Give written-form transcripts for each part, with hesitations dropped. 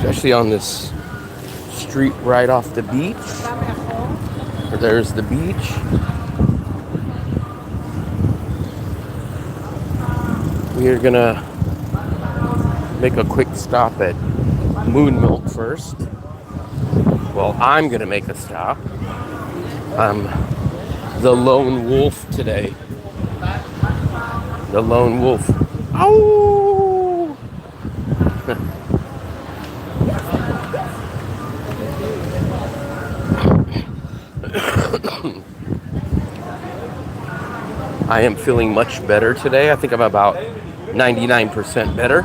especially on this street right off the beach. There's the beach. We are gonna make a quick stop at Moon Milk first. Well, I'm gonna make a stop. I'm the lone wolf today. The lone wolf. Ow! I am feeling much better today. I think I'm about 99% better.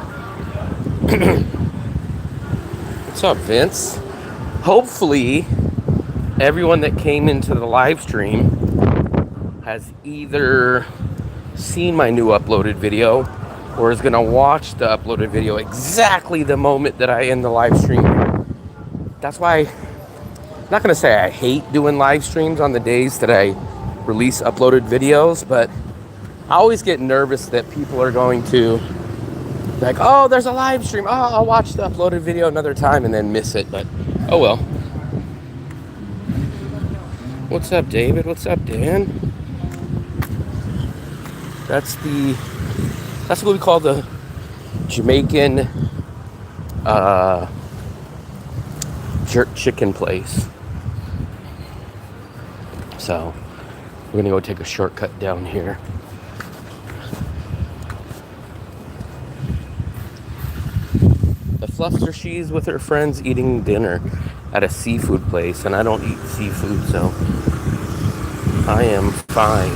What's up, Vince? Hopefully, everyone that came into the live stream has either seen my new uploaded video or is going to watch the uploaded video exactly the moment that I end the live stream. That's why I'm not going to say I hate doing live streams on the days that I release uploaded videos, but I always get nervous that people are going to like, oh, there's a live stream. Oh, I'll watch the uploaded video another time and then miss it, but oh well. What's up, David? What's up, Dan? That's what we call the Jamaican jerk chicken place. So we're gonna go take a shortcut down here. The Fluffster, she's with her friends eating dinner at a seafood place, and I don't eat seafood, so I am fine.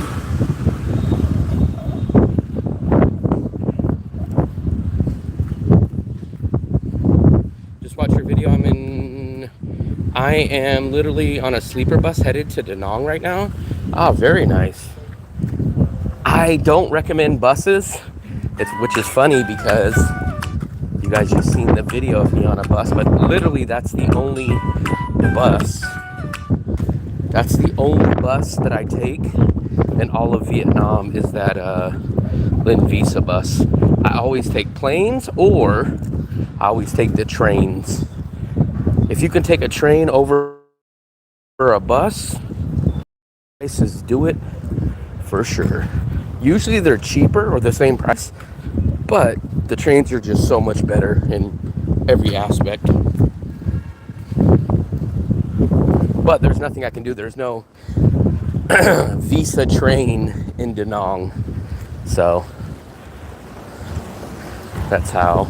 Just watch your video. I am literally on a sleeper bus headed to Da Nang right now. Ah, very nice. I don't recommend buses, which is funny because you guys just seen the video of me on a bus, but literally that's the only bus. That's the only bus that I take in all of Vietnam is that Lin Visa bus. I always take planes or I always take the trains. If you can take a train over a bus, places do it for sure. Usually they're cheaper or the same price, but the trains are just so much better in every aspect. But there's nothing I can do. There's no Visa train in Da Nang. So that's how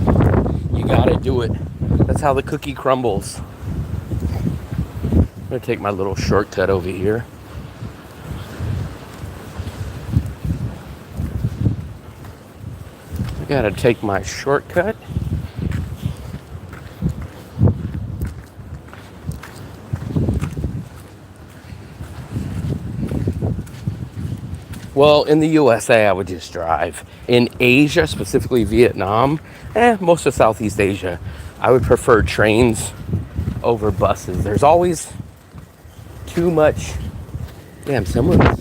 you gotta do it. That's how the cookie crumbles. I'm gonna take my little shortcut over here. I gotta take my shortcut. Well, in the USA, I would just drive. In Asia, specifically Vietnam, most of Southeast Asia, I would prefer trains over buses. There's always too much. Damn, what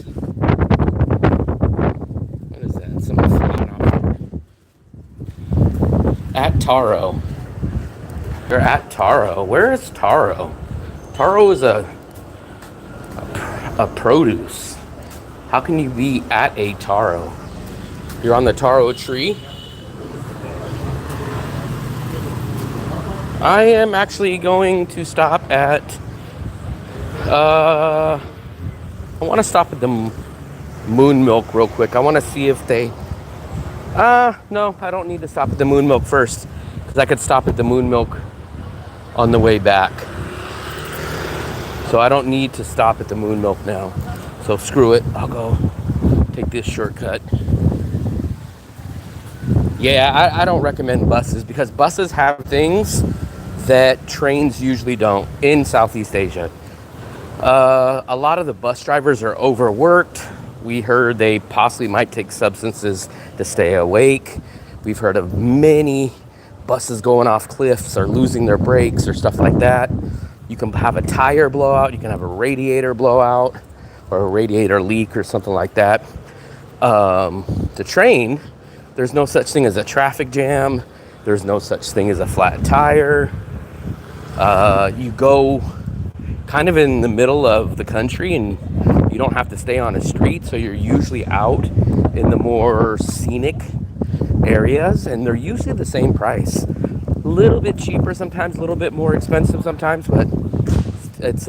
is that? Someone flying off. At Taro. They're at Taro. Where is Taro? Taro is a produce. How can you be at a taro? You're on the taro tree. I am actually going to stop at, I want to stop at the Moon Milk real quick. I want to see if they, no, I don't need to stop at the Moon Milk first, because I could stop at the Moon Milk on the way back. So I don't need to stop at the Moon Milk now. So screw it, I'll go take this shortcut. Yeah, I don't recommend buses because buses have things that trains usually don't in Southeast Asia. A lot of the bus drivers are overworked. We heard they possibly might take substances to stay awake. We've heard of many buses going off cliffs or losing their brakes or stuff like that. You can have a tire blowout, you can have a radiator blowout, or a radiator leak or something like that. The train, there's no such thing as a traffic jam. There's no such thing as a flat tire. You go kind of in the middle of the country, and you don't have to stay on a street, so you're usually out in the more scenic areas, and they're usually the same price. A little bit cheaper sometimes, a little bit more expensive sometimes, but it's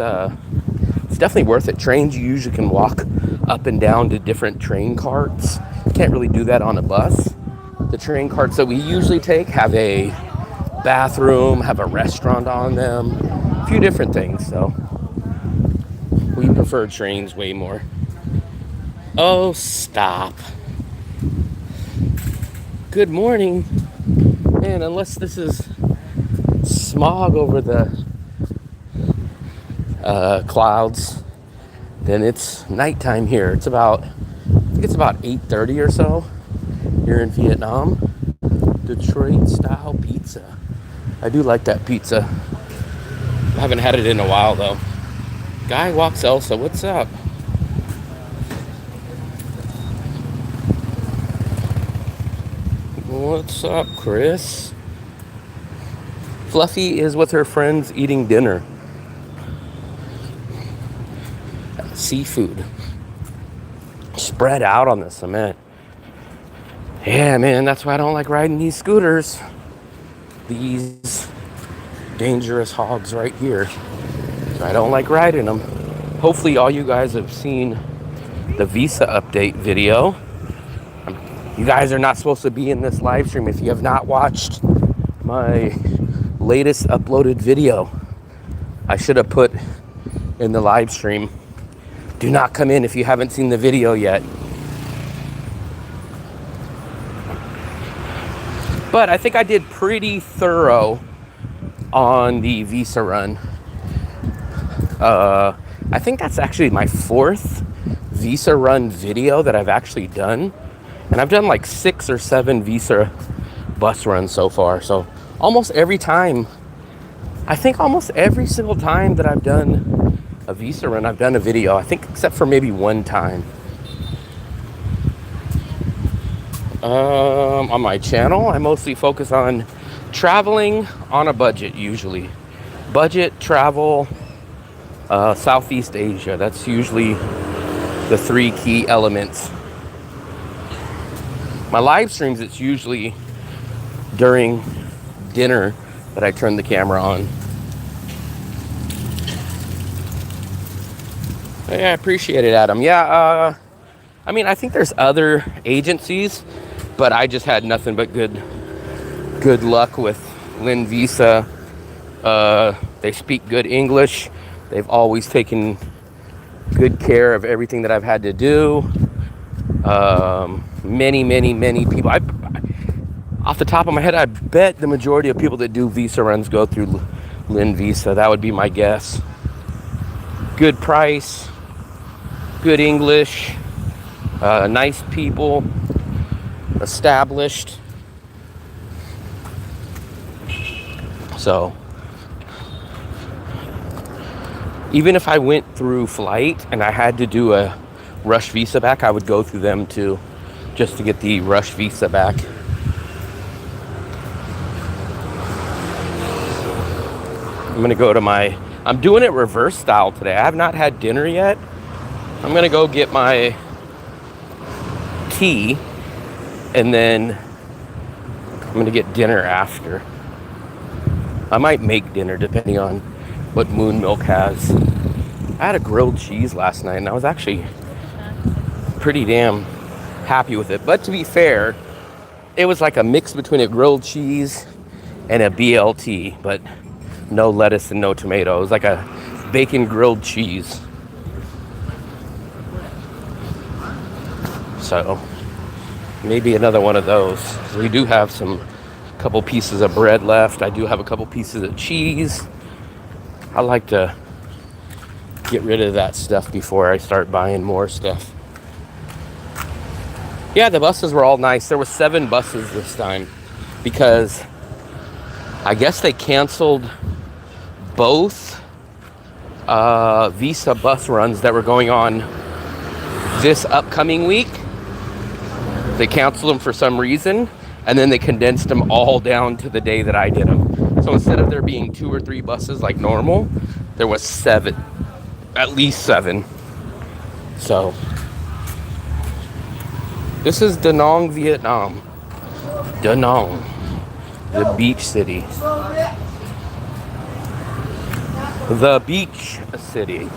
definitely worth it. Trains, you usually can walk up and down to different train carts. Can't really do that on a bus. The train carts that we usually take have a bathroom, have a restaurant on them, a few different things, so we prefer trains way more. Oh, stop. Good morning. And unless this is smog over the clouds, then it's nighttime here. I think it's about 8:30 or so here in Vietnam. Detroit style pizza. I do like that pizza. I haven't had it in a while though. Guy walks Elsa, what's up? What's up, Chris? Fluffy is with her friends eating dinner. Seafood. Spread out on the cement. Yeah, man, that's why I don't like riding these scooters. These dangerous hogs right here. I don't like riding them. Hopefully all you guys have seen the visa update video. You guys are not supposed to be in this live stream if you have not watched my latest uploaded video. I should have put in the live stream. Do not come in if you haven't seen the video yet. But I think I did pretty thorough on the visa run. I think that's actually my 4th visa run video that I've actually done. And I've done like 6 or 7 visa bus runs so far. So almost every time, I think almost every single time that I've done a visa run, I've done a video. I think except for maybe one time. On my channel, I mostly focus on traveling on a budget usually. Budget, travel, Southeast Asia. That's usually the 3 key elements. My live streams, it's usually during dinner that I turn the camera on. Yeah, I appreciate it, Adam. Yeah, I mean, I think there's other agencies, but I just had nothing but good luck with Lynn Visa. They speak good English. They've always taken good care of everything that I've had to do. Many people. Off the top of my head, I bet the majority of people that do visa runs go through Lynn Visa. That would be my guess. Good price, good English, nice people, established. So, even if I went through flight and I had to do a rush visa back, I would go through them too, just to get the rush visa back. I'm gonna go to I'm doing it reverse style today. I have not had dinner yet. I'm gonna go get my tea, and then I'm gonna get dinner after. I might make dinner depending on what Moon Milk has. I had a grilled cheese last night, and I was actually pretty damn happy with it. But to be fair, it was like a mix between a grilled cheese and a BLT, but no lettuce and no tomato. It was like a bacon grilled cheese. So maybe another one of those. We do have couple pieces of bread left. I do have a couple pieces of cheese. I like to get rid of that stuff before I start buying more stuff. Yeah, the buses were all nice. There were 7 buses this time because I guess they canceled both Visa bus runs that were going on this upcoming week. They canceled them for some reason, and then they condensed them all down to the day that I did them. So instead of there being 2 or 3 buses like normal, there was 7, at least 7. So this is Da Nang, Vietnam. Da Nang, the beach city. The beach city.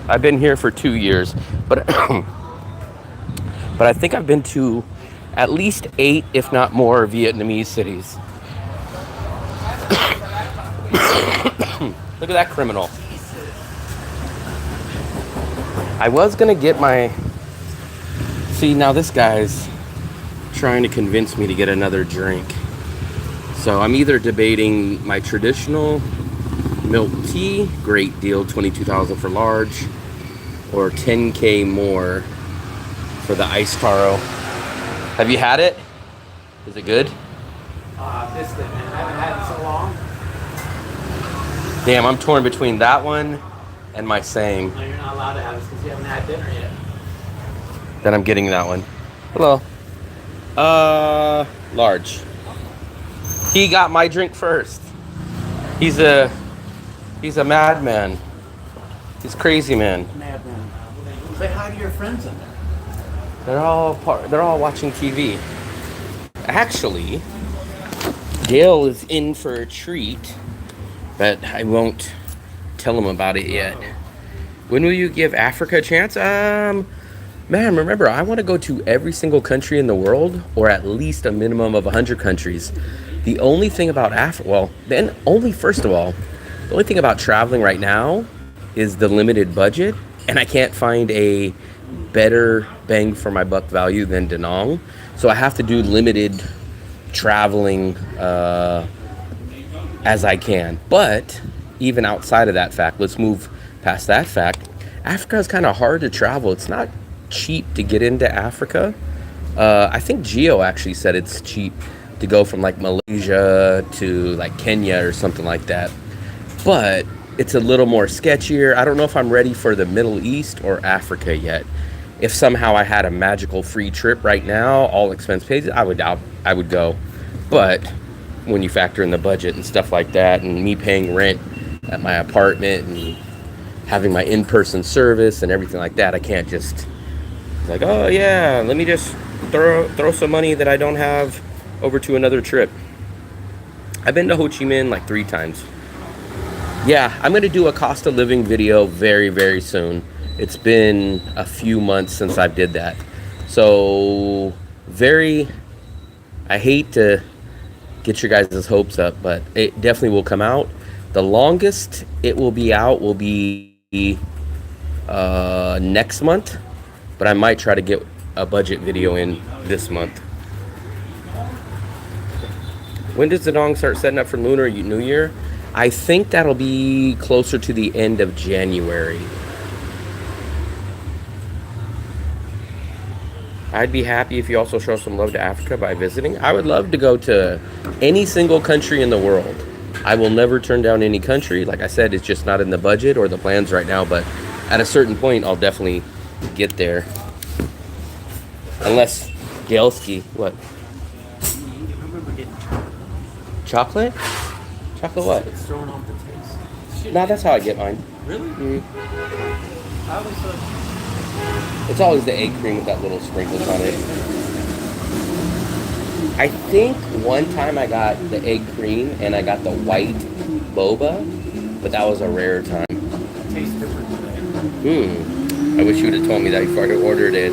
I've been here for 2 years, but but I think I've been to at least 8, if not more, Vietnamese cities. Look at that criminal. I was gonna get my... See, now this guy's trying to convince me to get another drink. So I'm either debating my traditional milk tea, great deal, 22,000 for large, or 10K more for the iced taro. Have you had it? Is it good? This thing, man. I haven't had it so long. Damn, I'm torn between that one and my same. No, you're not allowed to have this because you haven't had dinner yet. Then I'm getting that one. Hello. Large. He got my drink first. He's a madman. He's crazy man. Madman. Say hi to your friends in there. They're all watching TV. Actually, Dale is in for a treat, but I won't tell him about it yet. When will you give Africa a chance? Man, remember, I want to go to every single country in the world, or at least a minimum of 100 countries. The only thing about the only thing about traveling right now is the limited budget, and I can't find a better bang for my buck value than Da Nang. So I have to do limited traveling as I can. But even outside of that fact, let's move past that fact. Africa is kind of hard to travel. It's not cheap to get into Africa. I think Geo actually said it's cheap to go from like Malaysia to like Kenya or something like that. But it's a little more sketchier. I don't know if I'm ready for the Middle East or Africa yet. If somehow I had a magical free trip right now, all expense paid, I would go. But when you factor in the budget and stuff like that, and me paying rent at my apartment and having my in-person service and everything like that, I can't just like, oh yeah, let me just throw some money that I don't have over to another trip. I've been to Ho Chi Minh like 3 times. Yeah, I'm going to do a cost of living video very, very soon. It's been a few months since I did that. So, I hate to get your guys' hopes up, but it definitely will come out. The longest it will be out will be next month, but I might try to get a budget video in this month. When does Da Nang start setting up for Lunar New Year? I think that'll be closer to the end of January. I'd be happy if you also show some love to Africa by visiting. I would love to go to any single country in the world. I will never turn down any country. Like I said, it's just not in the budget or the plans right now, but at a certain point, I'll definitely get there. Unless Gelski, what? Chocolate? Chocolate what? It's throwing off the taste. Nah, that's how I get mine. Really? Mm-hmm. I always thought... It's always the egg cream with that little sprinkles on it. I think one time I got the egg cream and I got the white boba, but that was a rare time. It tastes different today. I wish you would have told me that before I ordered it.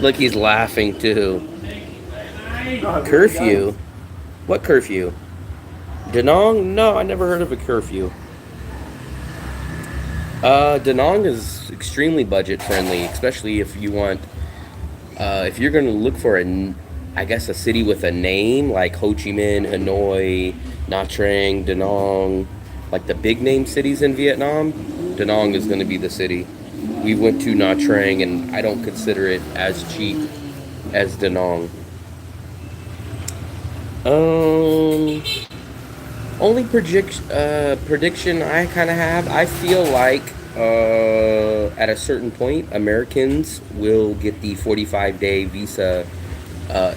Look, he's laughing too. Curfew? What curfew? Da Nang? No, I never heard of a curfew. Da Nang is extremely budget friendly, especially if you want, if you're going to look for a city with a name like Ho Chi Minh, Hanoi, Nha Trang, Da Nang, like the big name cities in Vietnam. Da Nang is going to be the city. We went to Nha Trang and I don't consider it as cheap as Da Nang. Only prediction I kind of have, I feel like at a certain point, Americans will get the 45-day visa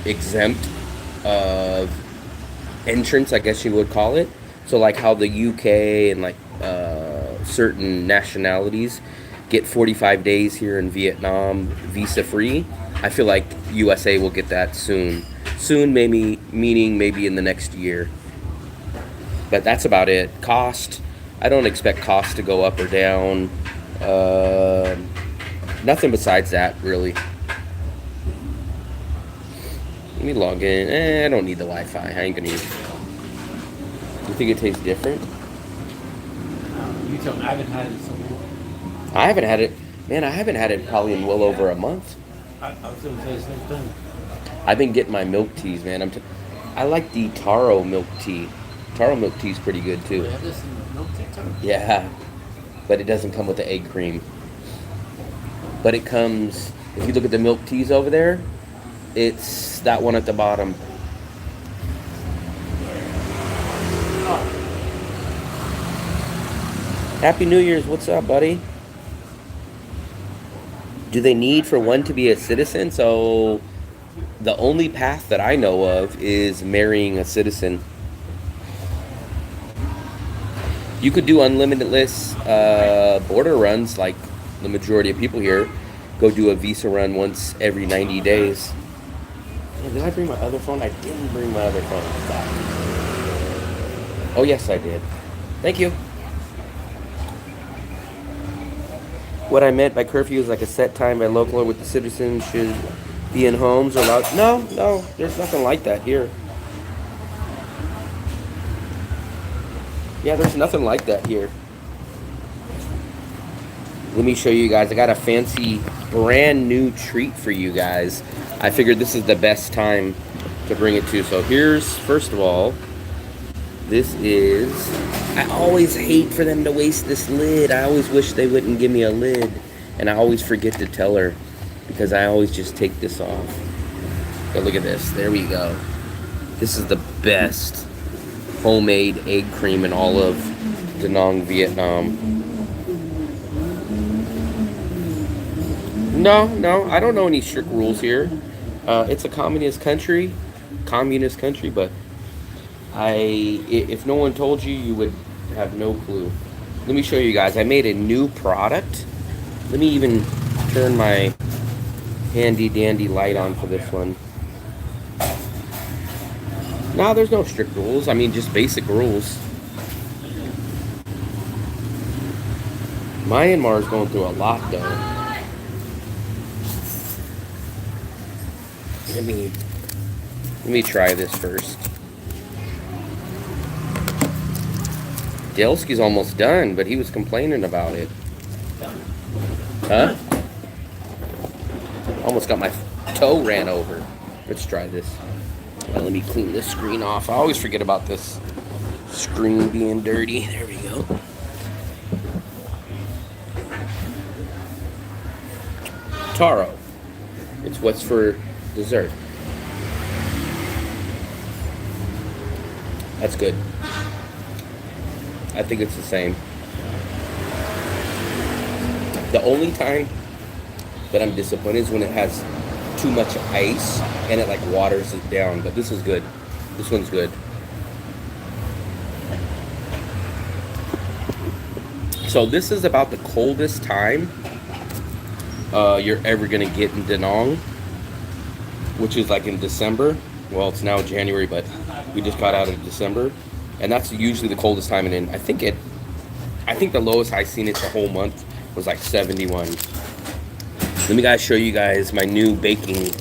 exempt of entrance, I guess you would call it. So like how the UK and like certain nationalities get 45 days here in Vietnam visa free. I feel like USA will get that soon. Soon, maybe meaning maybe in the next year. But that's about it. Cost, I don't expect cost to go up or down. Nothing besides that, really. Let me log in. I don't need the Wi-Fi. I ain't gonna use it. You think it tastes different? You tell me. I haven't had it so long. I haven't had it. Man, I haven't had it probably in well over a month. I was going to say the same thing. I've been getting my milk teas, man. I like the taro milk tea. Taro milk tea is pretty good We too. have this in the milk TikTok. Yeah, but it doesn't come with the egg cream. But it comes. If you look at the milk teas over there, it's that one at the bottom. Happy New Year's. What's up, buddy? Do they need for one to be a citizen? So the only path that I know of is marrying a citizen. You could do unlimitless border runs like the majority of people here. Go do a visa run once every 90 days. Yeah, did I bring my other phone? I didn't bring my other phone. Stop. Oh, yes, I did. Thank you. What I meant by curfew is like a set time by local or with the citizens should be in homes or allowed. No, there's nothing like that here. Yeah, there's nothing like that here. Let me show you guys. I got a fancy brand new treat for you guys. I figured this is the best time to bring it to. So here's, first of all, this is, I always hate for them to waste this lid. I always wish they wouldn't give me a lid. And I always forget to tell her because I always just take this off. But look at this. There we go. This is the best homemade egg cream in all of Da Nang, Vietnam. No, I don't know any strict rules here. It's a communist country, but if no one told you, you would have no clue. Let me show you guys. I made a new product. Let me even turn my handy dandy light on for this one. No, there's no strict rules. I mean, just basic rules. Myanmar is going through a lot, though. Let me try this first. Delski's almost done, but he was complaining about it. Huh? Almost got my toe ran over. Let's try this. Well, let me clean this screen off. I always forget about this screen being dirty. There we go. Taro. It's what's for dessert. That's good. I think it's the same. The only time that I'm disappointed is when it has too much ice and it like waters it down. But this is good. This one's good. So this is about the coldest time you're ever gonna get in Da Nang, which is like in December. Well, it's now January, but we just got out of December, and that's usually the coldest time. And then I think the lowest I seen it the whole month was like 71. Let me show you guys my new baking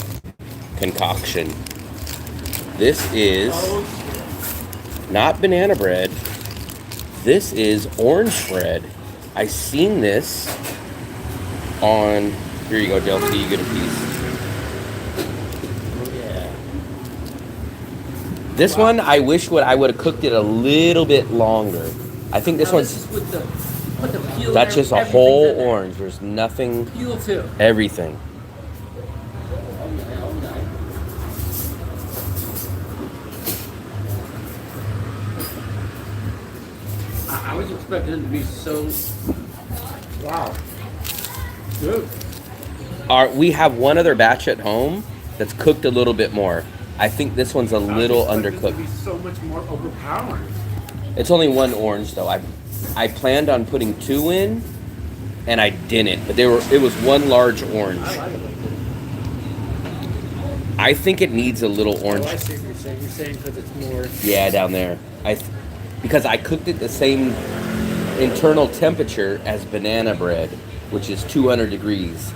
concoction. This is not banana bread. This is orange bread. I seen this on. Here you go, Delta. You get a piece. This one, I wish I would have cooked it a little bit longer. I think this one's. This is with the peel. That's just a whole orange. There's nothing. Peel too. Everything. I was expecting it to be so. Wow. Good. We have one other batch at home, that's cooked a little bit more. I think this one's a little This would undercooked. be so much more overpowering. It's only one orange though. I planned on putting two in, and I didn't. But it was one large orange. I like it like this. I think it needs a little orange. Oh, I see what you're saying. You're saying because it's more. Yeah, down there. Because I cooked it the same internal temperature as banana bread, which is 200 degrees.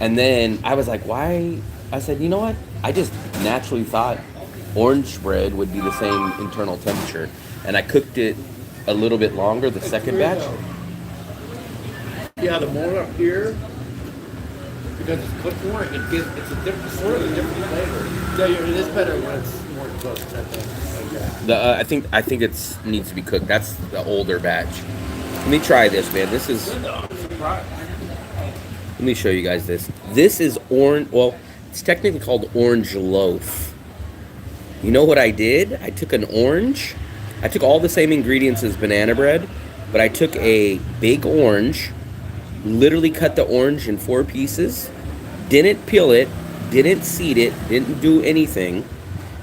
And then I was like, why? I said, you know what? I just naturally thought orange bread would be the same internal temperature. And I cooked it a little bit longer, the second batch. Yeah, the more up here, because it's cooked more, it's a different sort of a different flavor. Yeah, it is better when it's more cooked. I think. Like that. I think it needs to be cooked. That's the older batch. Let me try this, man. This is. I'm surprised. Let me show you guys this. This is orange. Well, it's technically called orange loaf. You know what I did? I took an orange. I took all the same ingredients as banana bread, but I took a big orange, literally cut the orange in 4 pieces, didn't peel it, didn't seed it, didn't do anything,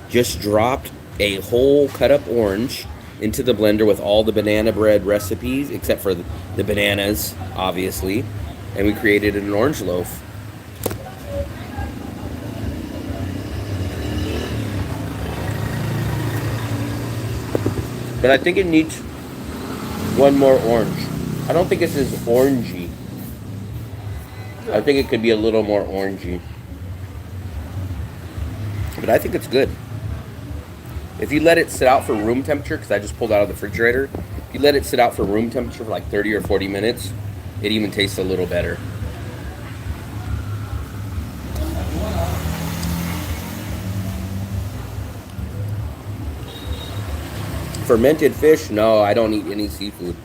just dropped a whole cut up orange into the blender with all the banana bread recipes, except for the bananas, obviously, and we created an orange loaf. But I think it needs one more orange. I don't think this is orangey. I think it could be a little more orangey. But I think it's good. If you let it sit out for room temperature, because I just pulled out of the refrigerator, if you let it sit out for room temperature for like 30 or 40 minutes, it even tastes a little better. Fermented fish? No, I don't eat any seafood.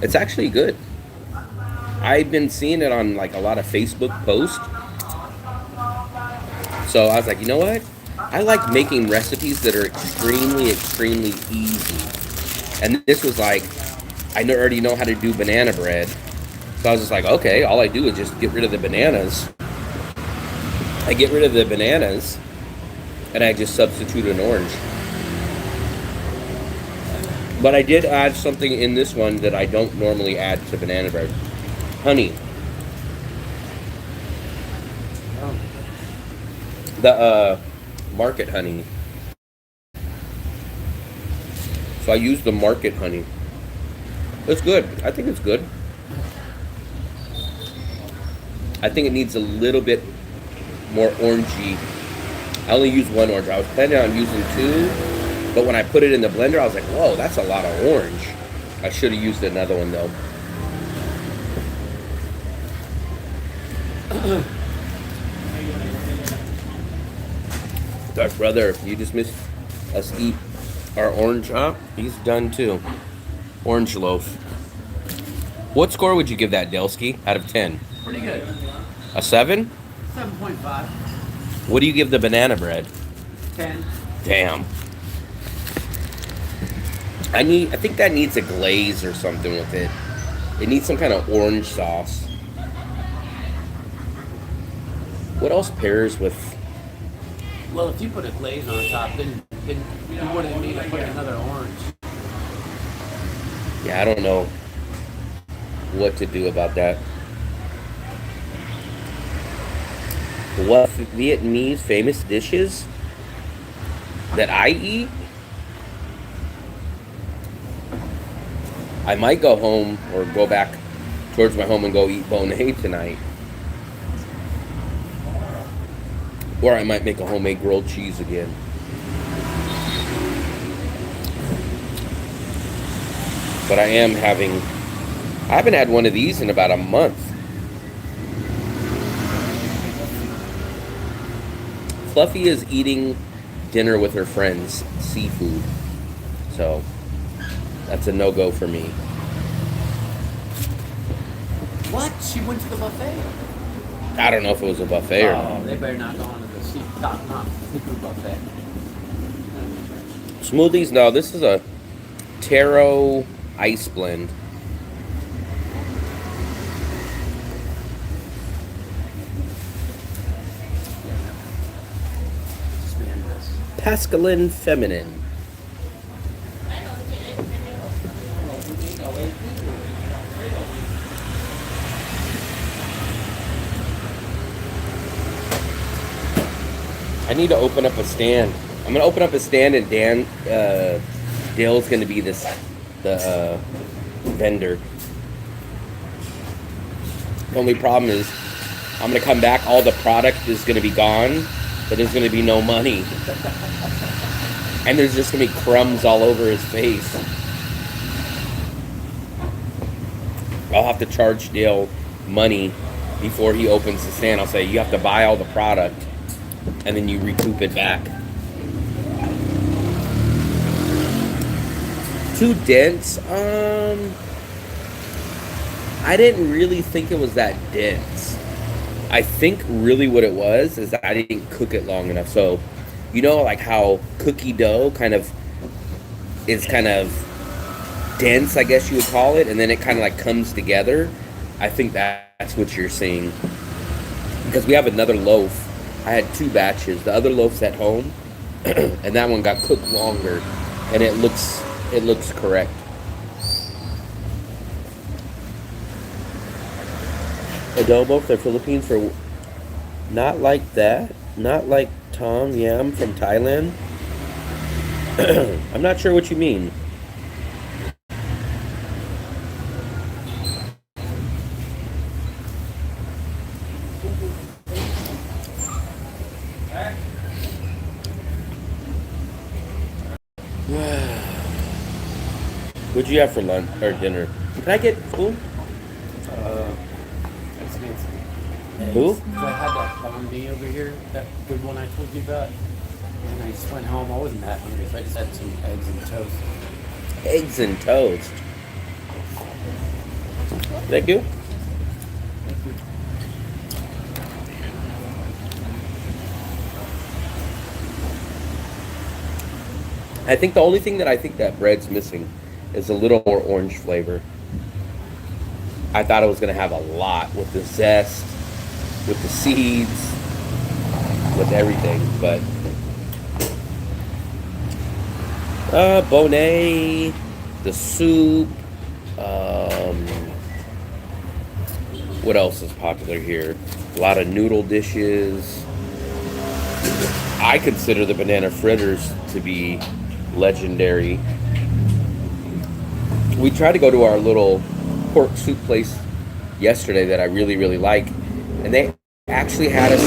It's actually good. I've been seeing it on like a lot of Facebook posts. So I was like, you know what? I like making recipes that are extremely, extremely easy. And this was like, already know how to do banana bread. So I was just like, okay, all I do is just get rid of the bananas. I get rid of the bananas, and I just substitute an orange. But I did add something in this one that I don't normally add to banana bread. Honey. The market honey. So I use the market honey. It's good. I think it's good. I think it needs a little bit more orangey. I only use one orange. I was planning on using 2, but when I put it in the blender, I was like, whoa, that's a lot of orange. I should have used another one though. Dark brother, you just missed us eat our orange up. He's done too. Orange loaf. What score would you give that, Delsky, out of 10? Pretty good. A 7? 7.5. What do you give the banana bread? 10. Damn. I think that needs a glaze or something with it. It needs some kind of orange sauce. What else pairs with? Well, if you put a glaze on top, then you wouldn't need to put another orange. Yeah, I don't know what to do about that. What Vietnamese famous dishes that I eat? I might go home or go back towards my home and go eat Bonet tonight. Or I might make a homemade grilled cheese again. But I haven't had one of these in about a month. Fluffy is eating dinner with her friends, seafood. So that's a no-go for me. What? She went to the buffet? I don't know if it was a buffet or not. Oh, they better not go on to the seafood buffet. Smoothies? No, this is a taro ice blend. Pascaline Feminine. I need to open up a stand. I'm gonna open up a stand, and Dale's gonna be the vendor. The only problem is, I'm gonna come back. All the product is gonna be gone, but there's gonna be no money, and there's just gonna be crumbs all over his face. I'll have to charge Dale money before he opens the stand. I'll say you have to buy all the product, and then you recoup it back. Too dense? I didn't really think it was that dense. I think really what it was is that I didn't cook it long enough. So, you know, like how cookie dough is kind of dense, I guess you would call it, and then it kind of like comes together. I think that's what you're seeing. Because we have another loaf. I had 2 batches. The other loaf's at home, and that one got cooked longer, and it looks correct. Adobo for the Philippines for not like that. Not like Tom Yam from Thailand. I'm not sure what you mean. What'd you have for lunch or dinner? Can I get food? Who? I had that corned beef over here, that good one I told you about. And I just went home. I wasn't that hungry, so I just had some eggs and toast. Eggs and toast. Thank you. Thank you. I think the only thing that I think that bread's missing is a little more orange flavor. I thought it was going to have a lot with the zest, with the seeds, with everything, but Bonet, the soup, what else is popular here? A lot of noodle dishes. I consider the banana fritters to be legendary. We tried to go to our little pork soup place yesterday that I really, really like, and they actually had us.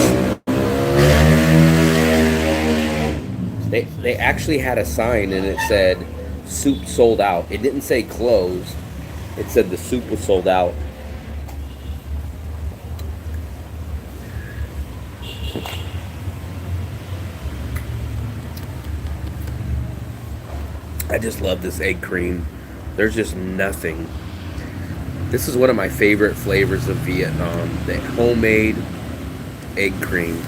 They actually had a sign, and it said soup sold out. It didn't say closed. It said the soup was sold out. I just love this egg cream. There's just nothing. This is one of my favorite flavors of Vietnam. The homemade egg cream.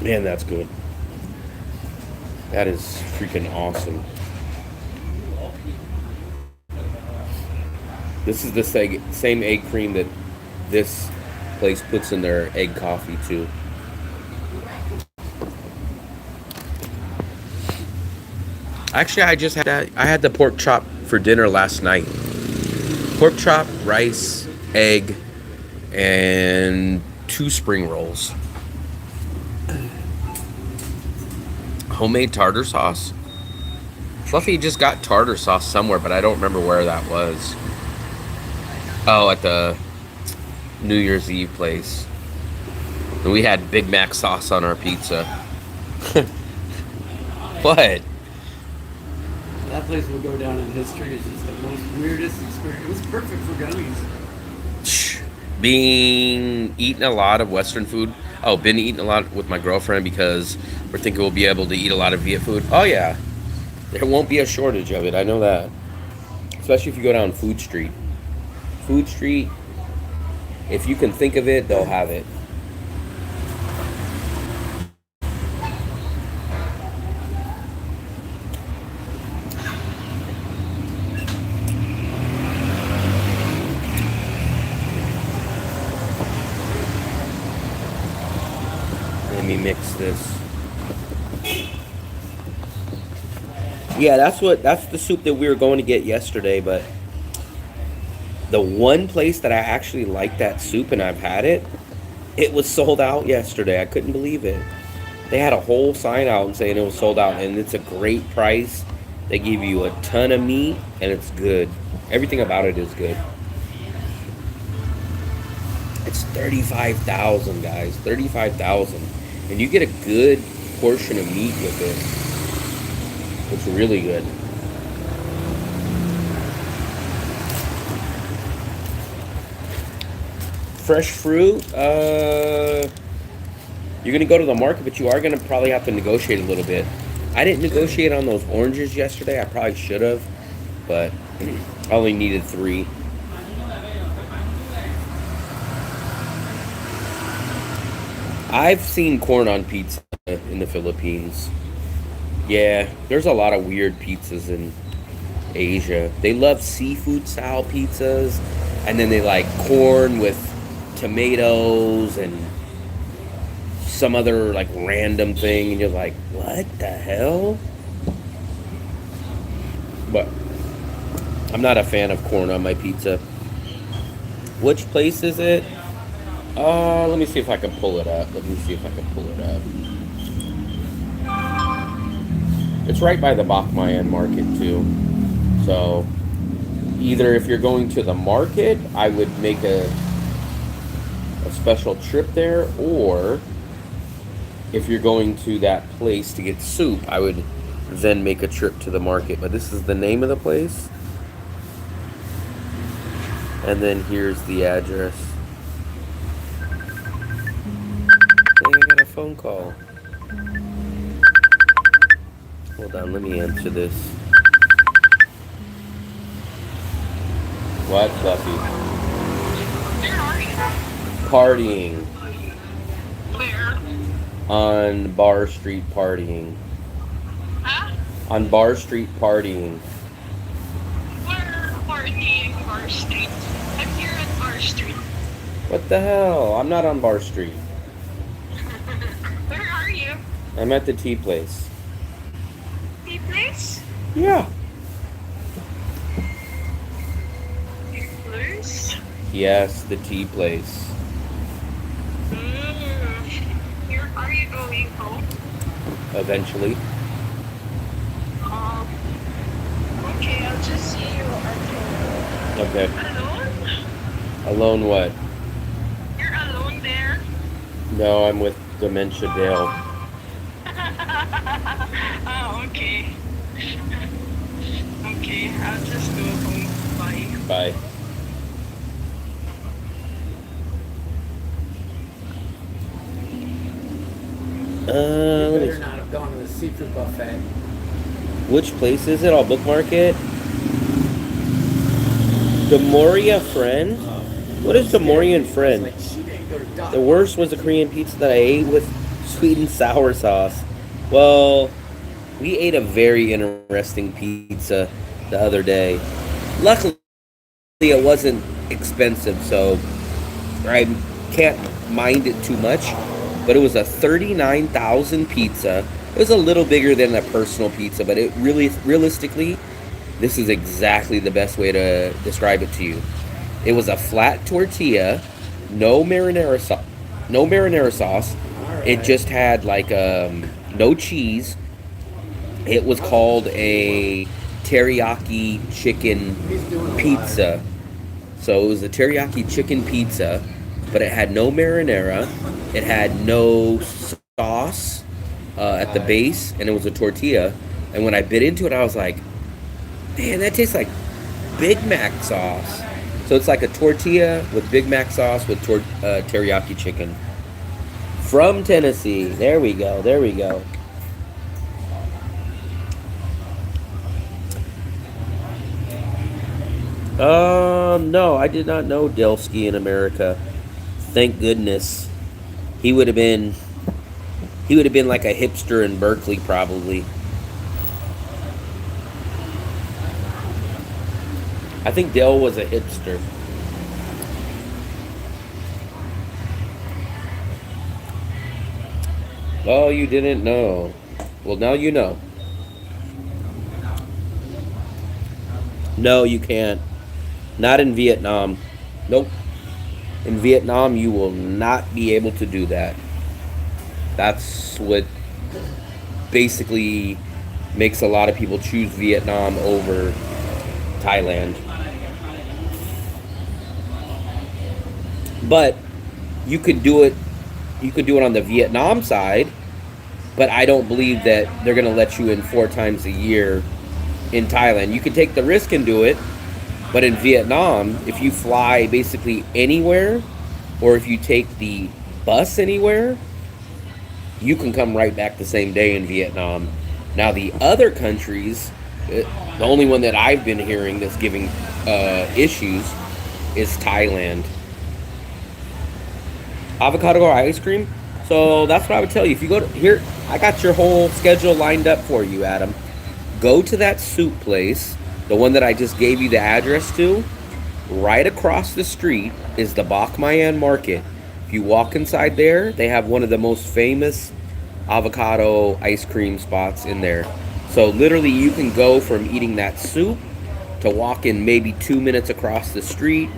Man, that's good. That is freaking awesome. This is the same egg cream that this place puts in their egg coffee too. Actually, I had the pork chop for dinner last night. Pork chop, rice, egg, and 2 spring rolls. Homemade tartar sauce. Fluffy just got tartar sauce somewhere, but I don't remember where that was. Oh, at the New Year's Eve place. And we had Big Mac sauce on our pizza. What? That place will go down in history as just the most weirdest experience. It was perfect for gummies. Eating a lot of Western food. Oh, been eating a lot with my girlfriend because we're thinking we'll be able to eat a lot of Viet food. Oh yeah, there won't be a shortage of it. I know that. Especially if you go down Food Street. Food Street, if you can think of it, they'll have it. mix this. Yeah, that's the soup that we were going to get yesterday, but the one place that I actually like that soup and I've had it, it was sold out yesterday. I couldn't believe it. They had a whole sign out and saying it was sold out, and it's a great price. They give you a ton of meat, and it's good. Everything about it is good. It's 35,000, guys. 35,000, and you get a good portion of meat with it. It's really good. Fresh fruit. You're gonna go to the market, but you are gonna probably have to negotiate a little bit. I didn't negotiate on those oranges yesterday. I probably should have, but I only needed 3. I've seen corn on pizza in the Philippines. Yeah, there's a lot of weird pizzas in Asia. They love seafood style pizzas, and then they like corn with tomatoes and some other like random thing, and you're like, what the hell? But I'm not a fan of corn on my pizza. Which place is it? Let me see if I can pull it up. It's right by the Bakmayan market too. So either if you're going to the market, I would make a special trip there, or if you're going to that place to get soup, I would then make a trip to the market. But this is the name of the place. And then here's the address. Dang, I got a phone call. Hold on, let me answer this. What, Fluffy? Where are you? Partying. Where? On Bar Street partying. Huh? On Bar Street partying. Where partying Bar Street? I'm here at Bar Street. What the hell? I'm not on Bar Street. Where are you? I'm at the tea place. Tea place? Yeah. Tea place? Yes, the tea place. Are you going home? Eventually. Okay, I'll just see you at home. Okay. Alone? Alone what? You're alone there? No, I'm with Dementia Dale. Oh, okay. Okay, I'll just go home. Bye. Bye. You Let better me. not have gone to the seafood buffet. Which place is it? I'll bookmark it. Demoria Friend? What is Demorian Friend? Like, she didn't go to Doc. The worst was the Korean pizza that I ate with sweet and sour sauce. Well, we ate a very interesting pizza the other day. Luckily, it wasn't expensive, so I can't mind it too much. But it was a 39,000 pizza. It was a little bigger than a personal pizza, but it really, realistically, this is exactly the best way to describe it to you. It was a flat tortilla, no marinara sauce. No marinara sauce. It just had like no cheese. It was called a teriyaki chicken pizza. So it was a teriyaki chicken pizza, but it had no marinara. It had no sauce at the base, and it was a tortilla. And when I bit into it, I was like, man, that tastes like Big Mac sauce. So it's like a tortilla with Big Mac sauce with teriyaki chicken. From Tennessee. There we go. There we go. No, I did not know Delsky in America. Thank goodness. He would have been like a hipster in Berkeley, probably. I think Dell was a hipster. Oh, you didn't know. Well, now you know. No, you can't. Not in Vietnam. Nope. In Vietnam, you will not be able to do that. That's what basically makes a lot of people choose Vietnam over Thailand. But you could do it. You could do it on the Vietnam side, but I don't believe that they're going to let you in 4 times a year in Thailand. You can take the risk and do it, but in Vietnam, if you fly basically anywhere, or if you take the bus anywhere, you can come right back the same day in Vietnam. Now, the other countries, the only one that I've been hearing that's giving issues is Thailand. Avocado or ice cream? So that's what I would tell you. If you go to here, I got your whole schedule lined up for you, Adam. Go to that soup place, the one that I just gave you the address to. Right across the street is the Bak Mayan Market. If you walk inside there, they have one of the most famous avocado ice cream spots in there. So literally you can go from eating that soup to walking maybe 2 minutes across the street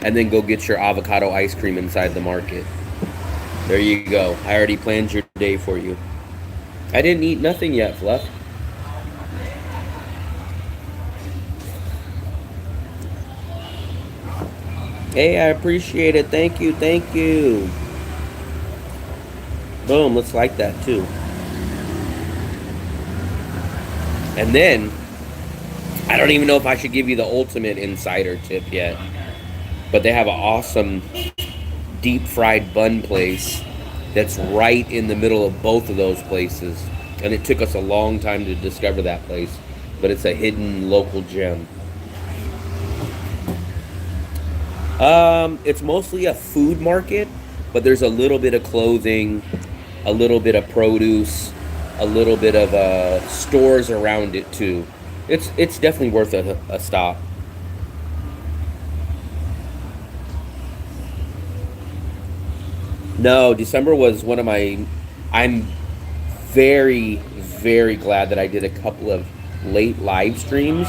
and then go get your avocado ice cream inside the market. There you go. I already planned your day for you. I didn't eat nothing yet, Fluff. Hey, I appreciate it. Thank you, thank you. Boom, let's like that too. And then, I don't even know if I should give you the ultimate insider tip yet, but they have an awesome deep fried bun place that's right in the middle of both of those places. And it took us a long time to discover that place, but it's a hidden local gem. It's mostly a food market, but there's a little bit of clothing, a little bit of produce, a little bit of stores around it too. It's definitely worth a stop. No, December was one of my. I'm very, very glad that I did a couple of late live streams,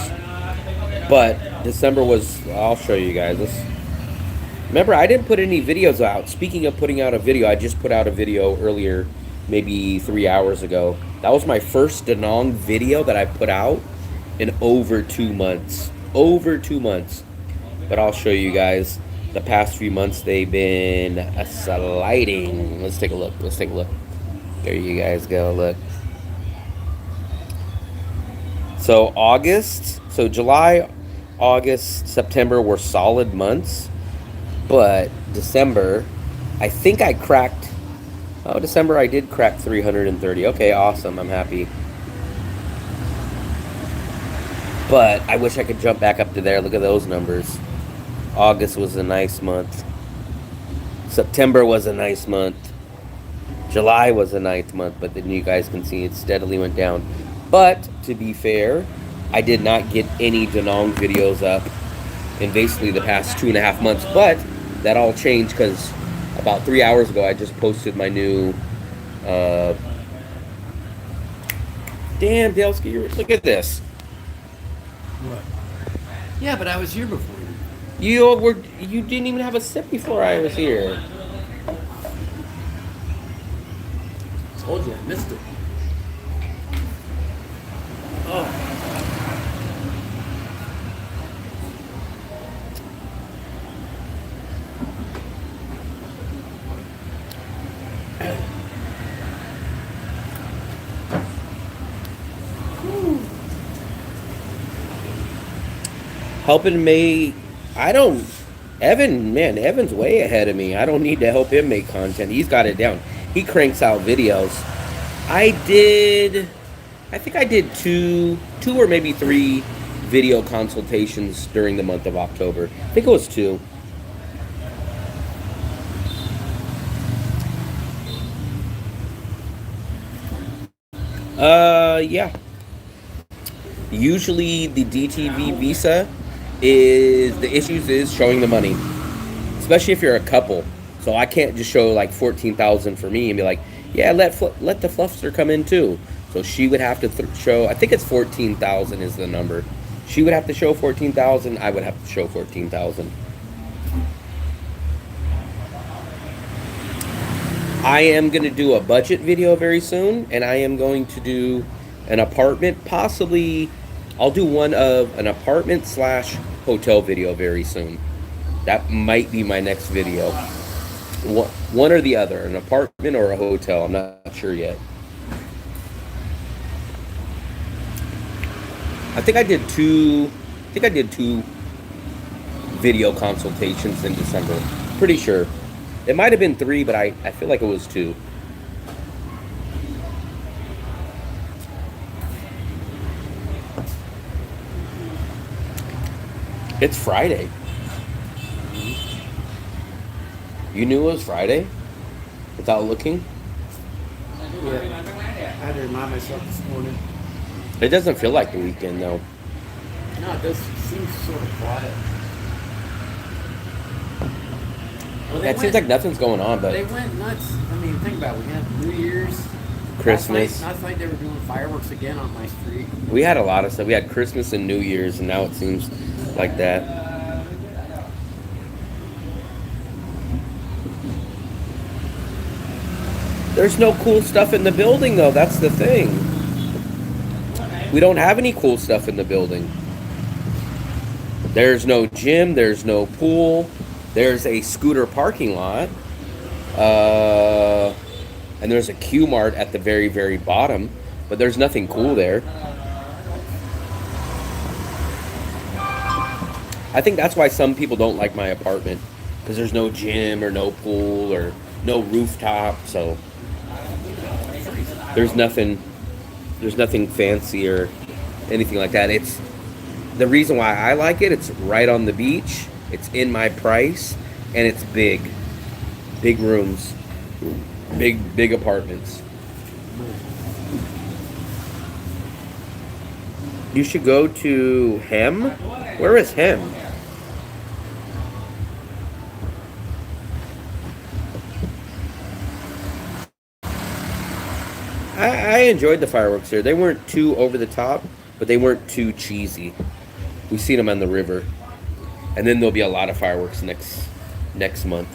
but December was. I'll show you guys. Remember, I didn't put any videos out. Speaking of putting out a video, I just put out a video earlier, maybe 3 hours ago. That was my first Danong video that I put out in over 2 months. Over 2 months. But I'll show you guys. The past few months, they've been sliding. Let's take a look. Let's take a look. There you guys go. Look. So July, August, September were solid months. But December, I think I cracked. Oh, December I did crack 330. Okay, awesome. I'm happy. But I wish I could jump back up to there. Look at those numbers. August was a nice month. September was a nice month. July was a nice month, but then you guys can see it steadily went down. But to be fair, I did not get any Danong videos up in basically the past 2.5 months. But that all changed because about 3 hours ago I just posted my new. Damn, Delsky, look at this. What? Yeah, but I was here before you. You didn't even have a sip before I was here. Told you, I missed it. Oh. Helping May, Evan's way ahead of me. I don't need to help him make content. He's got it down. He cranks out videos. I think I did two or maybe 3 video consultations during the month of October. I think it was 2. Yeah. Usually the DTV visa the issues is showing the money, especially if you're a couple. So I can't just show like 14,000 for me and be like, Yeah, let the fluffster come in too. So she would have to show. I think it's 14,000 is the number. She would have to show 14,000. I would have to show 14,000. I am going to do a budget video very soon, and I am going to do an apartment. Possibly, I'll do one of an apartment slash hotel video very soon. That might be my next video. One or the other, an apartment or a hotel. I'm not sure yet. I think I did two. I think I did two video consultations in December. Pretty sure. It might have been three, but I feel like it was two. It's Friday. You knew it was Friday? Without looking? Yeah. I had to remind myself this morning. It doesn't feel like the weekend, though. No, it does seem sort of quiet. Well, Yeah, it seems like nothing's going on, They but went nuts. I mean, think about it. We had New Year's, Christmas. Last night they were doing fireworks again on my street. We had a lot of stuff. We had Christmas and New Year's, and now it seems like that. There's no cool stuff in the building, though. That's the thing. We don't have any cool stuff in the building. There's no gym. There's no pool. There's a scooter parking lot. And there's a Q-Mart at the very, very bottom. But there's nothing cool there. I think that's why some people don't like my apartment. Because there's no gym or no pool or no rooftop. So there's nothing fancy or anything like that. It's the reason why I like it. It's right on the beach. It's in my price, and it's big rooms, big apartments. You should go to Hem. Where is Hem? I enjoyed the fireworks there. They weren't too over the top, but they weren't too cheesy. We've seen them on the river. And then there'll be a lot of fireworks next month.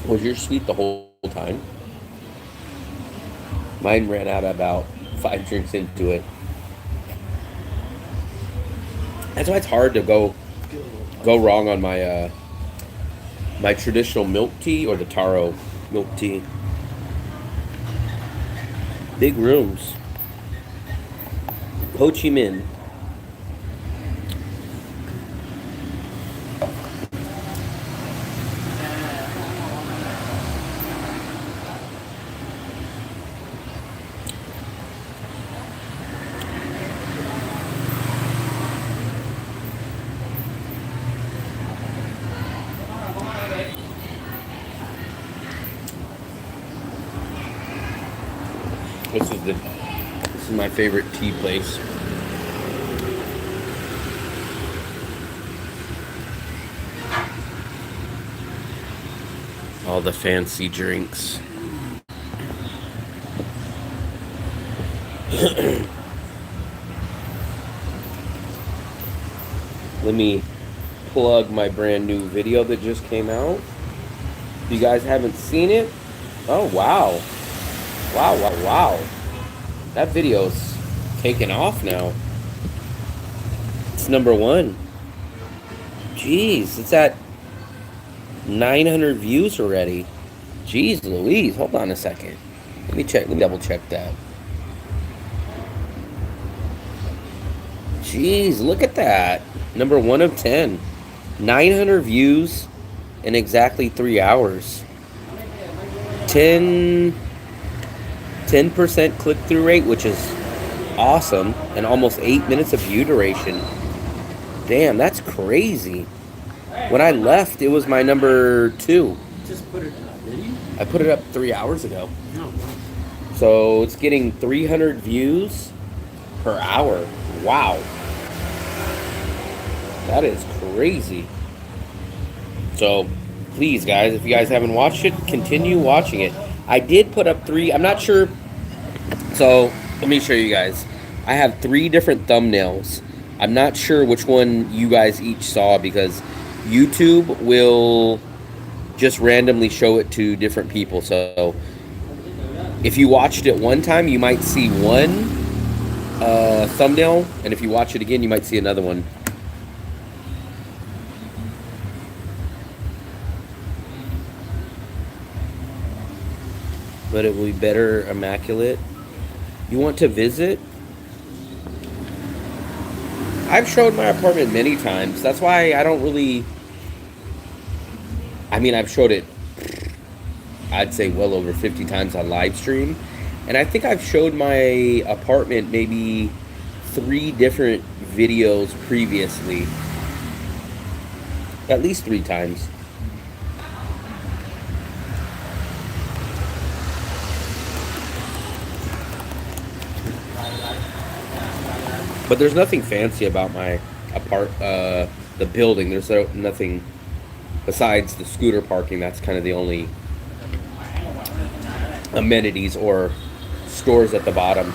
Was your sweet the whole time? Mine ran out about 5 drinks into it. That's why it's hard to go wrong on my my traditional milk tea or the taro milk tea. Big rooms. Ho Chi Minh. This is my favorite tea place. All the fancy drinks. Let me plug my brand new video that just came out. If you guys haven't seen it, oh wow. Wow. That video's taken off now. It's #1. Jeez, it's at 900 views already. Jeez Louise, hold on a second. Let me double check that. Jeez, look at that. #1 of 10. 900 views in exactly 3 hours. 10% click-through rate, which is awesome, and almost 8 minutes of view duration. Damn, that's crazy. When I left, it was my #2. Just put it up, did you? I put it up 3 hours ago. No. So it's getting 300 views per hour. Wow. That is crazy. So, please, guys, if you guys haven't watched it, continue watching it. I did put up 3. I'm not sure. So, let me show you guys. I have 3 different thumbnails. I'm not sure which one you guys each saw because YouTube will just randomly show it to different people. So, if you watched it one time, you might see one thumbnail, and if you watch it again, you might see another one. But it will be better immaculate. You want to visit? I've showed my apartment many times. That's why I don't really... I mean, I've showed it, I'd say, well over 50 times on live stream. And I think I've showed my apartment maybe 3 different videos previously. At least 3 times. But there's nothing fancy about my the building. There's nothing besides the scooter parking. That's kind of the only amenities or stores at the bottom.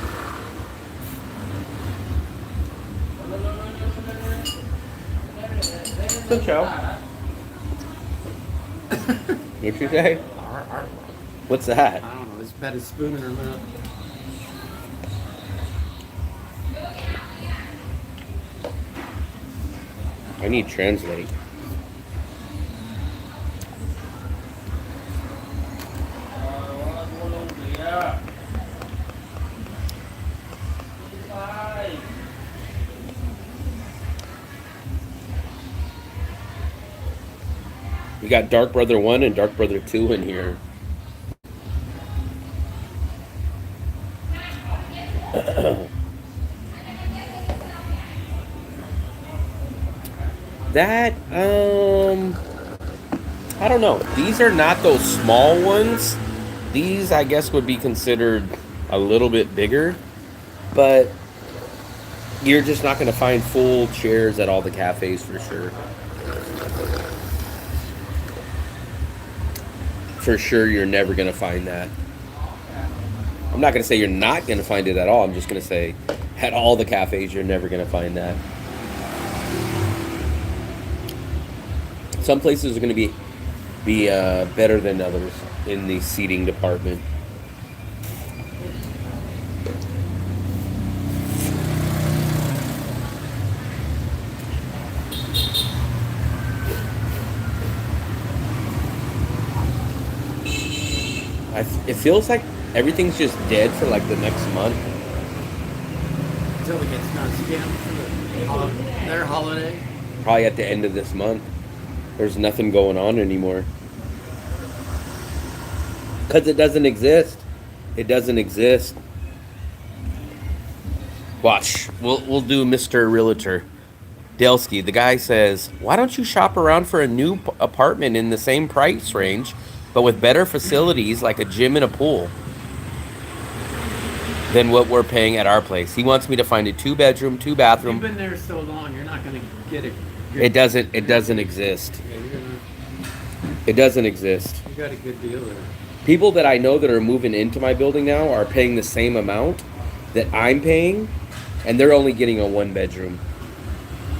Good show. What'd you say? What's that? I don't know. It's had a spoon in her mouth. I need translate. We got Dark Brother 1 and Dark Brother 2 in here. That, I don't know. These are not those small ones. These, I guess, would be considered a little bit bigger. But you're just not going to find full chairs at all the cafes for sure. For sure, you're never going to find that. I'm not going to say you're not going to find it at all. I'm just going to say at all the cafes, you're never going to find that. Some places are going to be better than others in the seating department. It feels like everything's just dead for like the next month. Until it gets not scammed for their holiday. Probably at the end of this month. There's nothing going on anymore. Because it doesn't exist. It doesn't exist. Watch. We'll do Mr. Realtor. Delsky, the guy says, why don't you shop around for a new apartment in the same price range, but with better facilities like a gym and a pool than what we're paying at our place? He wants me to find a 2-bedroom, 2-bathroom. You've been there so long, you're not going to get it. It doesn't exist. It doesn't exist. You got a good deal there. People that I know that are moving into my building now are paying the same amount that I'm paying, and they're only getting a 1-bedroom.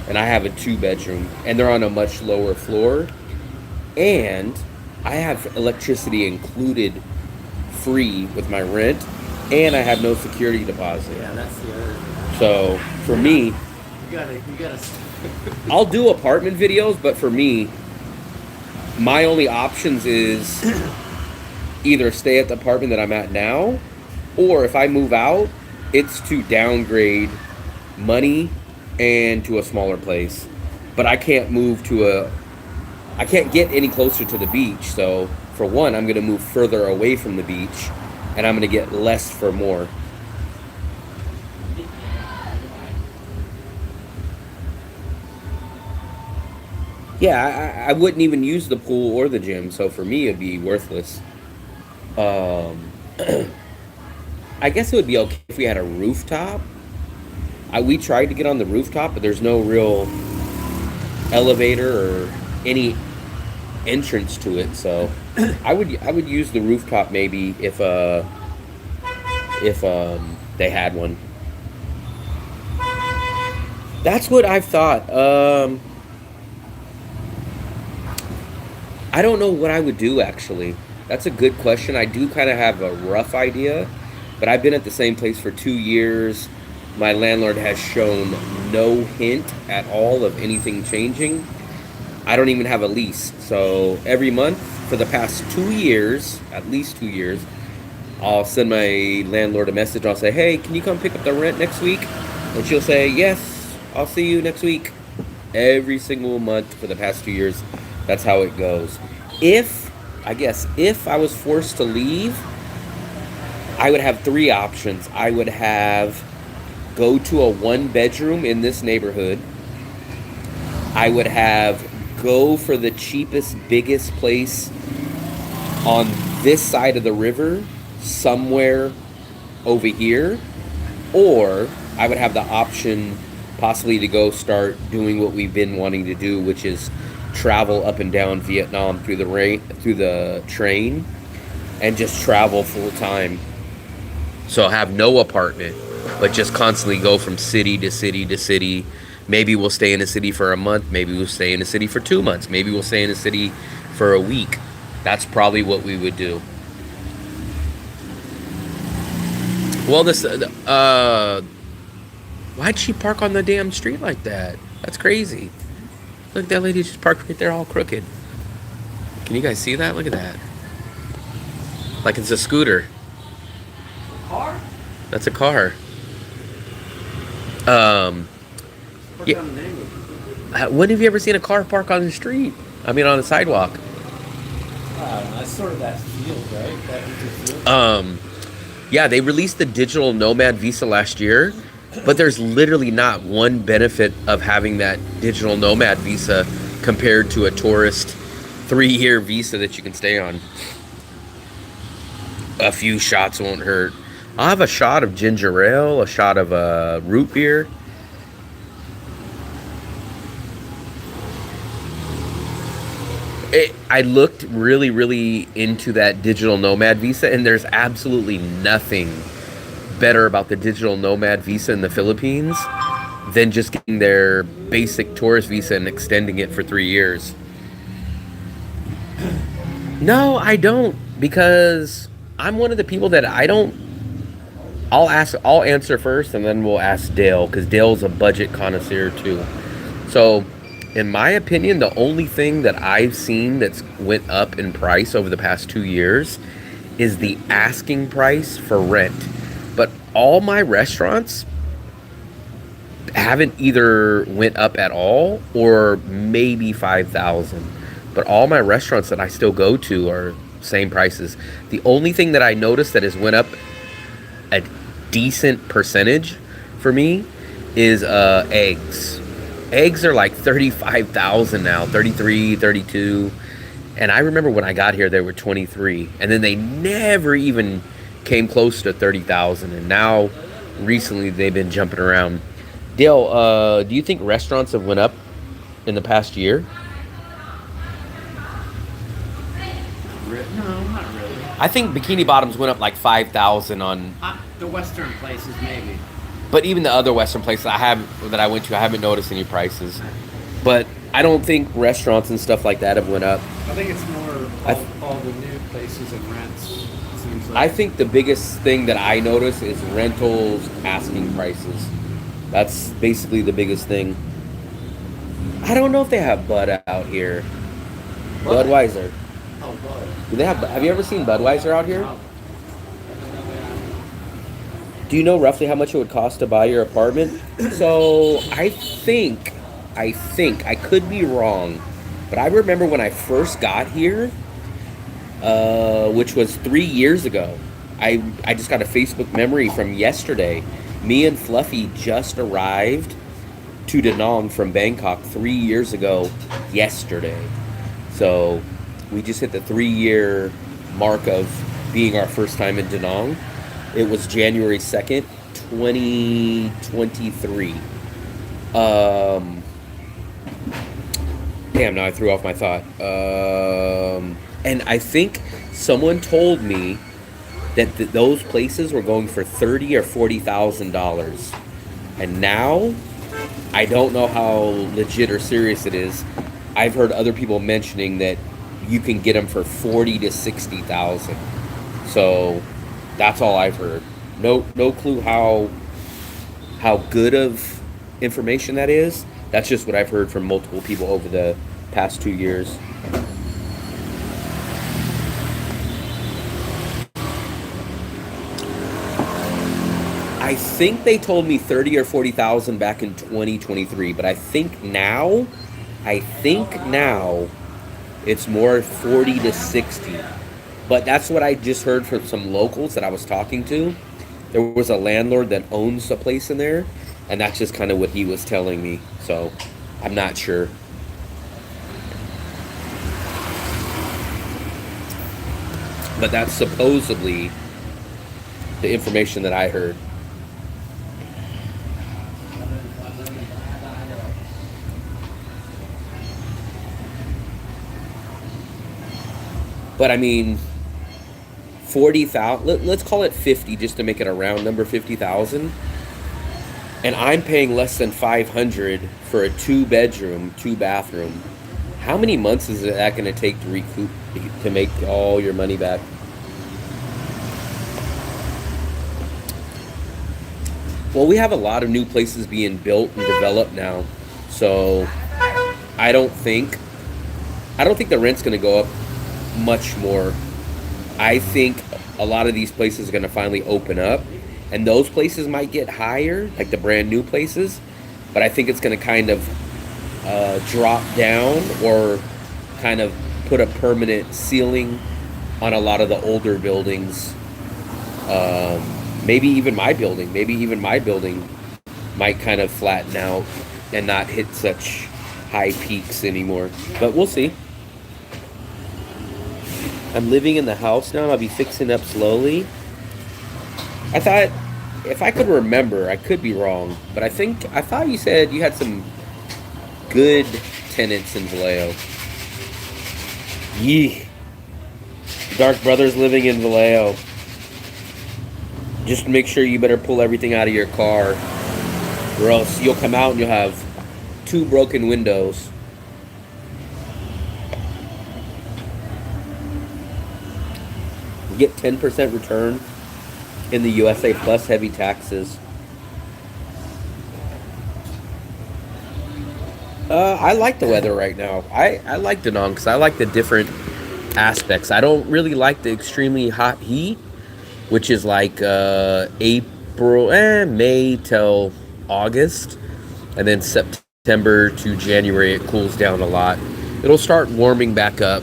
And I have a 2-bedroom, and they're on a much lower floor. And I have electricity included free with my rent, and I have no security deposit. Yeah, that's the other. So for me, You gotta. I'll do apartment videos, but for me, my only options is either stay at the apartment that I'm at now, or if I move out, it's to downgrade money and to a smaller place. But I can't I can't get any closer to the beach. So for one, I'm going to move further away from the beach, and I'm going to get less for more. Yeah, I wouldn't even use the pool or the gym, so for me it'd be worthless. I guess it would be okay if we had a rooftop. We tried to get on the rooftop, but there's no real elevator or any entrance to it. So I would use the rooftop maybe if they had one. That's what I've thought. I don't know what I would do actually. That's a good question. I do kind of have a rough idea, but I've been at the same place for 2 years. My landlord has shown no hint at all of anything changing. I don't even have a lease. So every month for the past 2 years, at least 2 years, I'll send my landlord a message. I'll say, hey, can you come pick up the rent next week? And she'll say, yes, I'll see you next week. Every single month for the past 2 years. That's how it goes. If I was forced to leave, I would have three options. I would have go to a one bedroom in this neighborhood. I would have go for the cheapest, biggest place on this side of the river, somewhere over here, or I would have the option possibly to go start doing what we've been wanting to do, which is travel up and down Vietnam through the train and just travel full time. So have no apartment, but just constantly go from city to city to city. Maybe we'll stay in a city for a month. Maybe we'll stay in a city for 2 months. Maybe we'll stay in a city for a week. That's probably what we would do. Well, why'd she park on the damn street like that? That's crazy. Look, that lady just parked right there all crooked. Can you guys see that? Look at that. Like it's a scooter. Car? That's a car. What's Yeah. on the name of it? When have you ever seen a car park on the street? I mean, on the sidewalk. That's sort of that field, right? That empty field. Yeah, they released the digital nomad visa last year, but there's literally not one benefit of having that digital nomad visa compared to a tourist 3-year visa that you can stay on. A few shots won't hurt. I'll have a shot of ginger ale, a shot of root beer. I looked really, really into that digital nomad visa, and there's absolutely nothing better about the digital nomad visa in the Philippines than just getting their basic tourist visa and extending it for 3 years. No, I don't, because I'm one of the people that I don't. I'll answer first, and then we'll ask Dale, because Dale's a budget connoisseur too. So, in my opinion, the only thing that I've seen that's went up in price over the past 2 years is the asking price for rent. But all my restaurants haven't either went up at all or maybe 5,000. But all my restaurants that I still go to are same prices. The only thing that I noticed that has went up a decent percentage for me is eggs. Eggs are like 35,000 now, 33, 32. And I remember when I got here, they were 23. And then they never even came close to 30,000. And now, recently, they've been jumping around. Dale, do you think restaurants have went up in the past year? No, not really. I think Bikini Bottoms went up like 5,000 on. The Western places, maybe. But even the other Western places that I went to, I haven't noticed any prices. But I don't think restaurants and stuff like that have went up. I think it's more all the new places and rents. It seems like. I think the biggest thing that I notice is rentals asking prices. That's basically the biggest thing. I don't know if they have Bud out here. What? Budweiser. Oh, boy. Do they have you ever seen Budweiser out here? No. Do you know roughly how much it would cost to buy your apartment? So I think, I could be wrong, but I remember when I first got here, which was 3 years ago, I just got a Facebook memory from yesterday. Me and Fluffy just arrived to Da Nang from Bangkok 3 years ago yesterday. So we just hit the 3-year mark of being our first time in Da Nang. It was January 2nd, 2023. Damn, now I threw off my thought. And I think someone told me that those places were going for $30,000 or $40,000, and now I don't know how legit or serious it is. I've heard other people mentioning that you can get them for 40 to 60,000. So that's all I've heard. No clue how good of information that is. That's just what I've heard from multiple people over the past 2 years. I think they told me 30 or 40,000 back in 2023, but I think now it's more 40 to 60. But that's what I just heard from some locals that I was talking to. There was a landlord that owns a place in there, and that's just kind of what he was telling me. So I'm not sure. But that's supposedly the information that I heard. But I mean, 40,000, let's call it 50 just to make it a round number, 50,000. And I'm paying less than 500 for a 2 bedroom, 2 bathroom. How many months is that going to take to recoup, to make all your money back? Well, we have a lot of new places being built and developed now. So I don't think the rent's going to go up much more. I think a lot of these places are going to finally open up, and those places might get higher, like the brand new places, but I think it's going to kind of drop down or kind of put a permanent ceiling on a lot of the older buildings. Maybe even my building might kind of flatten out and not hit such high peaks anymore, but we'll see. I'm living in the house now, and I'll be fixing up slowly. I thought, if I could remember, I could be wrong, but I thought you said you had some good tenants in Vallejo. Yee. Dark Brothers living in Vallejo. Just make sure you better pull everything out of your car, or else you'll come out and you'll have 2 broken windows. Get 10% return in the USA plus heavy taxes. I like the weather right now. I like Da Nang because I like the different aspects. I don't really like the extremely hot heat, which is like April, May till August, and then September to January it cools down a lot. It'll start warming back up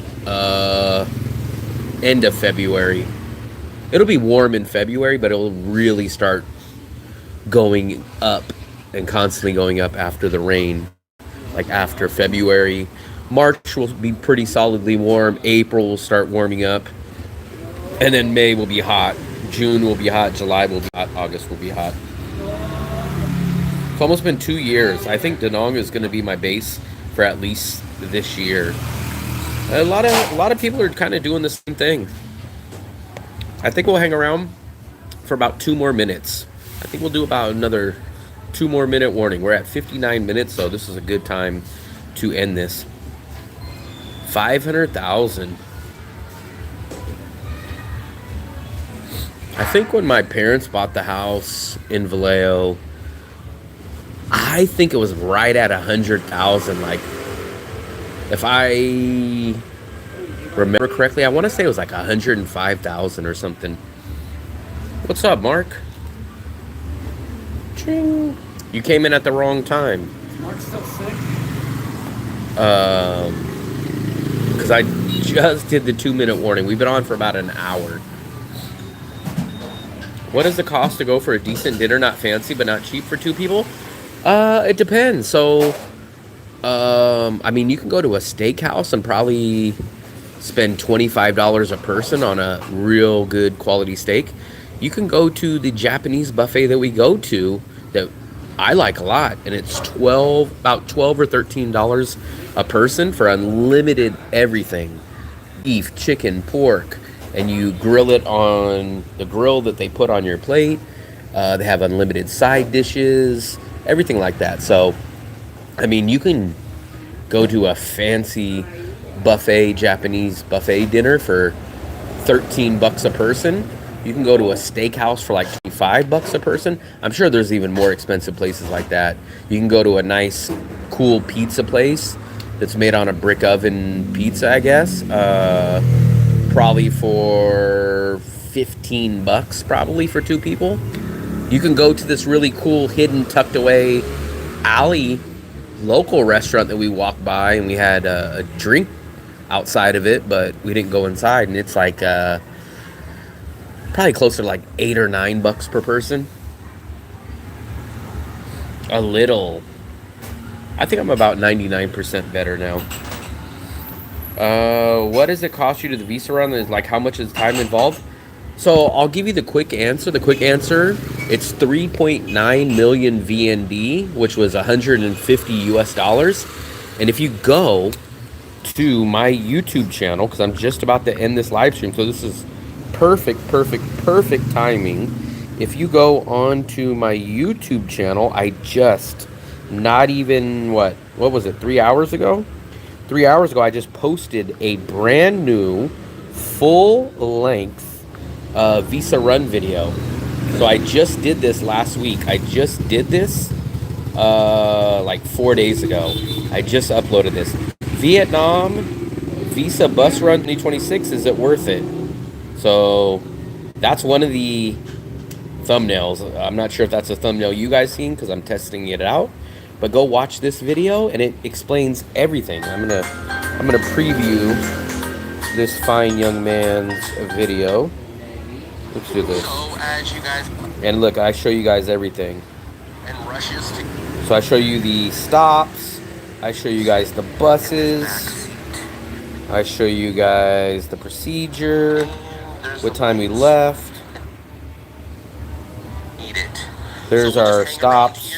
end of February. It'll be warm in February, but it'll really start going up and constantly going up after the rain, like after February. March will be pretty solidly warm. April will start warming up, and then May will be hot. June will be hot. July will be hot. August will be hot. It's almost been 2 years. I think Da Nang is going to be my base for at least this year. A lot of people are kind of doing the same thing. I think we'll hang around for about 2 more minutes. I think we'll do about another 2 more minute warning. We're at 59 minutes, so this is a good time to end this. 500,000. I think when my parents bought the house in Vallejo, I think it was right at 100,000. Like, if I remember correctly, I want to say it was like 105,000 or something. What's up, Mark? Ching. You came in at the wrong time. Mark's still sick. Because I just did the 2-minute warning. We've been on for about an hour. What is the cost to go for a decent dinner? Not fancy, but not cheap for 2 people? It depends. So, I mean, you can go to a steakhouse and probably spend $25 a person on a real good quality steak. You can go to the Japanese buffet that we go to, that I like a lot, and it's about $12 or $13 a person for unlimited everything, beef, chicken, pork, and you grill it on the grill that they put on your plate. They have unlimited side dishes, everything like that. So, I mean, you can go to a fancy buffet, Japanese buffet dinner for $13 a person. You can go to a steakhouse for like $25 a person. I'm sure there's even more expensive places like that. You can go to a nice, cool pizza place that's made on a brick oven pizza, I guess. Probably for $15, probably for two people. You can go to this really cool, hidden, tucked away alley local restaurant that we walked by, and we had a drink outside of it, but we didn't go inside, and it's like probably closer to like $8 or $9 per person. A little. I think I'm about 99% better now. What does it cost you to the Visa run? Is like how much is time involved? So I'll give you the quick answer. The quick answer, it's 3.9 million VND, which was 150 US dollars. And if you go to my YouTube channel, because I'm just about to end this live stream, so this is perfect timing. If you go on to my YouTube channel, I just, not even, what was it, 3 hours ago? 3 hours ago, I just posted a brand new, full-length Visa run video. So I just did this last week. I just did this like 4 days ago. I just uploaded this. Vietnam Visa bus run 2026, is it worth it? So that's one of the thumbnails. I'm not sure if that's a thumbnail you guys seen because I'm testing it out. But go watch this video and it explains everything. I'm gonna preview this fine young man's video. Let's do this. And look, I show you guys everything. So I show you the stops. I show you guys the buses. I show you guys the procedure. What time we left. There's our stops.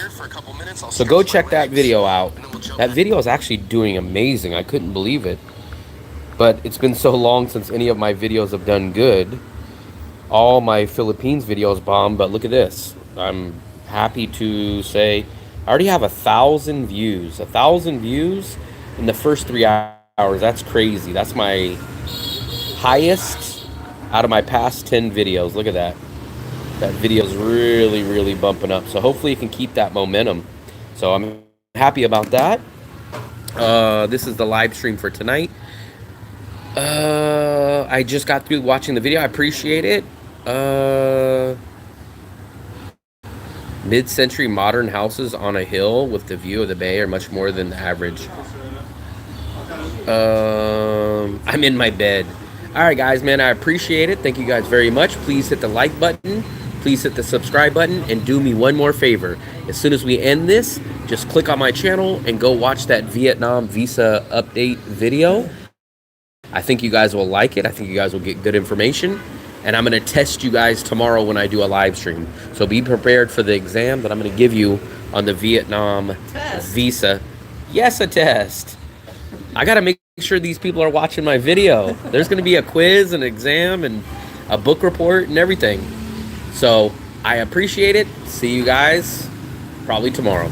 So go check that video out. That video is actually doing amazing. I couldn't believe it. But it's been so long since any of my videos have done good. All my Philippines videos bombed, but look at this. I'm happy to say I already have 1,000 views. 1,000 views in the first 3 hours. That's crazy. That's my highest out of my past 10 videos. Look at that. That video's really bumping up. So hopefully you can keep that momentum. So I'm happy about that. This is the live stream for tonight. I just got through watching the video. I appreciate it. Mid-century modern houses on a hill with the view of the bay are much more than the average. I'm in my bed. All right, guys, man, I appreciate it. Thank you guys very much. Please hit the like button. Please hit the subscribe button and do me one more favor. As soon as we end this, just click on my channel and go watch that Vietnam Visa update video. I think you guys will like it. I think you guys will get good information. And I'm going to test you guys tomorrow when I do a live stream. So be prepared for the exam that I'm going to give you on the Vietnam Visa. Yes, a test. I got to make sure these people are watching my video. There's going to be a quiz, an exam, and a book report and everything. So I appreciate it. See you guys probably tomorrow.